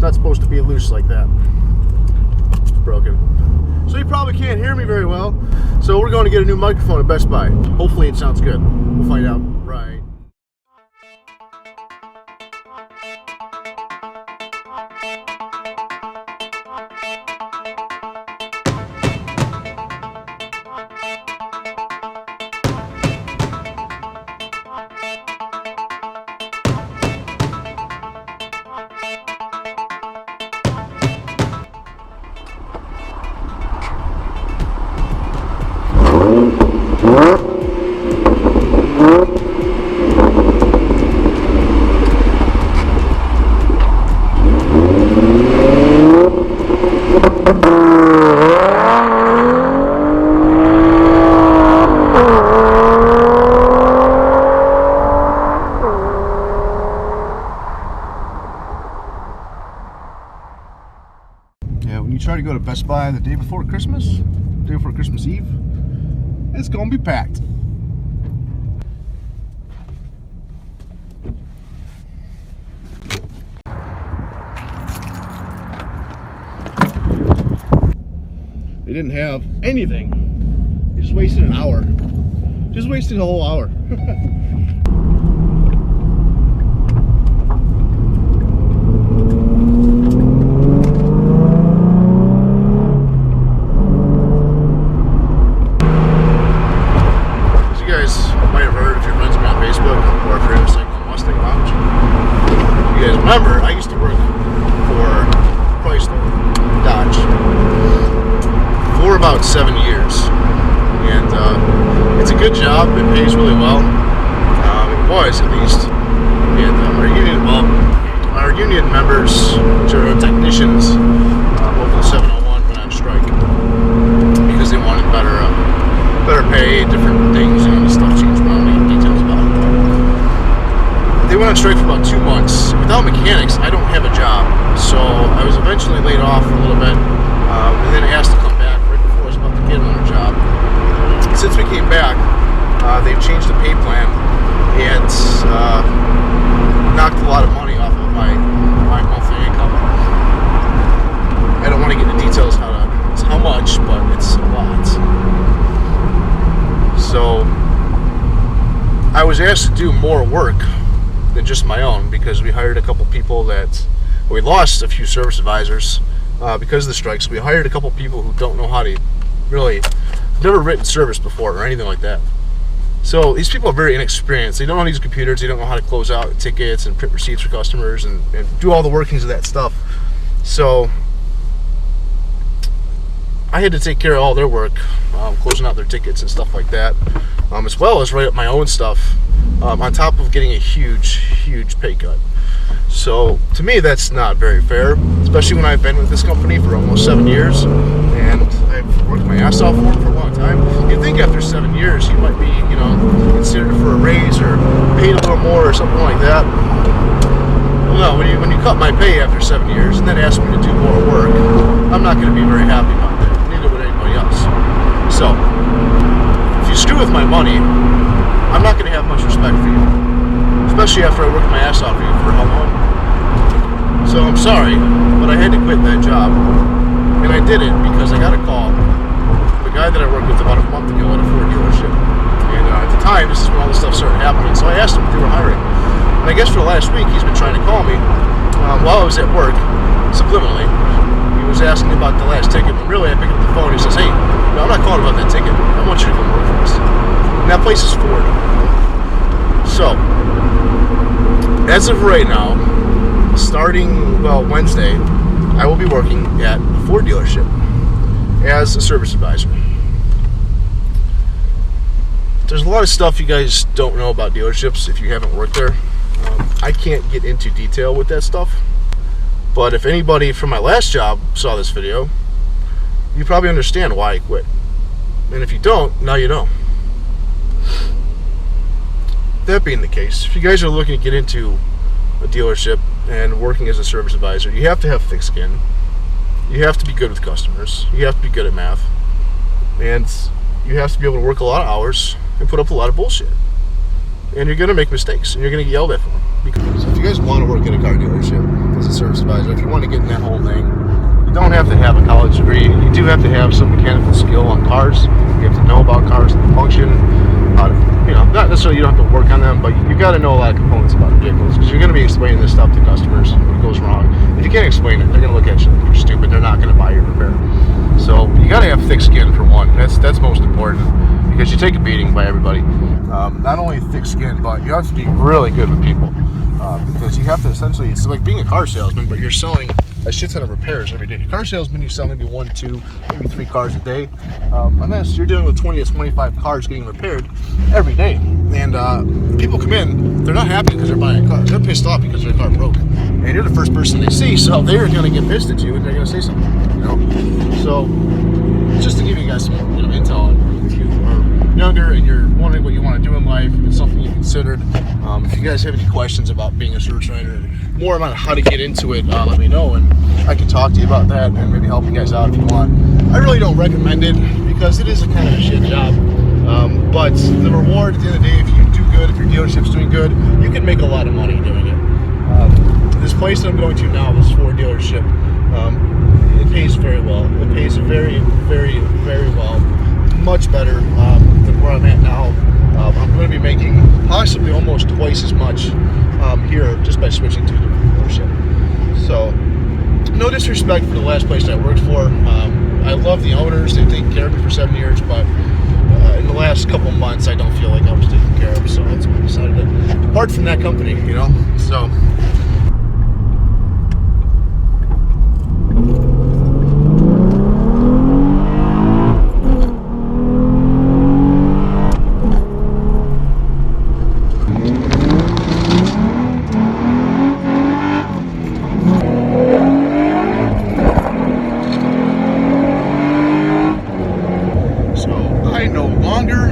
not supposed to be loose like that. It's broken. So you probably can't hear me very well. So we're going to get a new microphone at Best Buy. Hopefully it sounds good. We'll find out right. Yeah, when you try to go to Best Buy the day before Christmas Eve, it's gonna be packed. They didn't have anything. They just wasted an hour. Just wasted a whole hour. Remember, I used to work for Chrysler Dodge for about 7 years, and it's a good job. It pays really well. It was, at least. And our union members, which are technicians, local 701, went on strike because they wanted better pay, different things, stuff changed around. Details about it. They went on strike for about 2 months. Without mechanics, I don't have a job. So I was eventually laid off for a little bit, and then asked to come back right before I was about to get another job. Since we came back, they've changed the pay plan and knocked a lot of money off of my monthly income. I don't want to get into details how much, but it's a lot. So I was asked to do more work than just my own, because we hired a couple people we lost a few service advisors because of the strikes. We hired a couple people who don't know how to really, never written service before or anything like that. So these people are very inexperienced. They don't know how to use computers. They don't know how to close out tickets and print receipts for customers and do all the workings of that stuff. So I had to take care of all their work, closing out their tickets and stuff like that, as well as write up my own stuff, on top of getting a huge pay cut. So to me, that's not very fair, especially when I've been with this company for almost 7 years, and I've worked my ass off for a long time. You'd think after 7 years you might be, considered for a raise or paid a little more or something like that. Well, no, when you cut my pay after 7 years and then ask me to do more work, I'm not going to be very happy about that. Neither would anybody else. So if you screw with my money, I'm not going to have much respect for you, especially after I worked my ass off for you for how long. So I'm sorry, but I had to quit that job, and I did it because I got a call from a guy that I worked with about a month ago at a Ford dealership, and at the time, this is when all this stuff started happening, so I asked him if they were hiring, and I guess for the last week, he's been trying to call me while I was at work, subliminally. He was asking about the last ticket, but really I picked up the phone, he says, hey, no, I'm not calling about that ticket, I want you to come work for us. And that place is Ford. So, as of right now, starting, Wednesday, I will be working at a Ford dealership as a service advisor. There's a lot of stuff you guys don't know about dealerships if you haven't worked there. I can't get into detail with that stuff, but if anybody from my last job saw this video, you probably understand why I quit. And if you don't, now you know. That being the case, if you guys are looking to get into a dealership and working as a service advisor, you have to have thick skin. You have to be good with customers. You have to be good at math. And you have to be able to work a lot of hours and put up a lot of bullshit. And you're going to make mistakes, and you're going to get yelled at for them. So if you guys want to work at a car dealership as licensed service advisor, if you want to get in that whole thing, you don't have to have a college degree. You do have to have some mechanical skill on cars. You have to know about cars, the function, how to, not necessarily you don't have to work on them, but you got to know a lot of components about vehicles, because you're going to be explaining this stuff to customers when it goes wrong. If you can't explain it, they're going to look at you like you're stupid. They're not going to buy your repair. So you got to have thick skin for one. That's most important, because you take a beating by everybody. Not only thick skin, but you have to be really good with people, because you have to essentially, it's like being a car salesman, but you're selling a shit ton of repairs every day. A car salesman, you sell maybe 1, 2, maybe 3 cars a day. Unless you're dealing with 20 to 25 cars getting repaired every day. And people come in, they're not happy because they're buying a car. They're pissed off because their car broke. And you're the first person they see, so they're going to get pissed at you and they're going to say something. So just to give you guys some intel on, if you are younger and you're wondering what you want to do in life, if it's something you considered, if you guys have any questions about being a service writer, more about how to get into it, let me know, and I can talk to you about that and maybe help you guys out if you want. I really don't recommend it because it is a kind of a shit job, but the reward at the end of the day, if you do good, if your dealership's doing good, you can make a lot of money doing it. This place that I'm going to now, this Ford dealership, it pays very well. It pays very, very, very well. Much better than where I'm at now. I'm going to be making possibly almost twice as much here just by switching to a different dealership. So, no disrespect for the last place I worked for. I love the owners. They've taken care of me for 7 years, but in the last couple months, I don't feel like I was taken care of. So that's why I decided to depart from that company. So. I no longer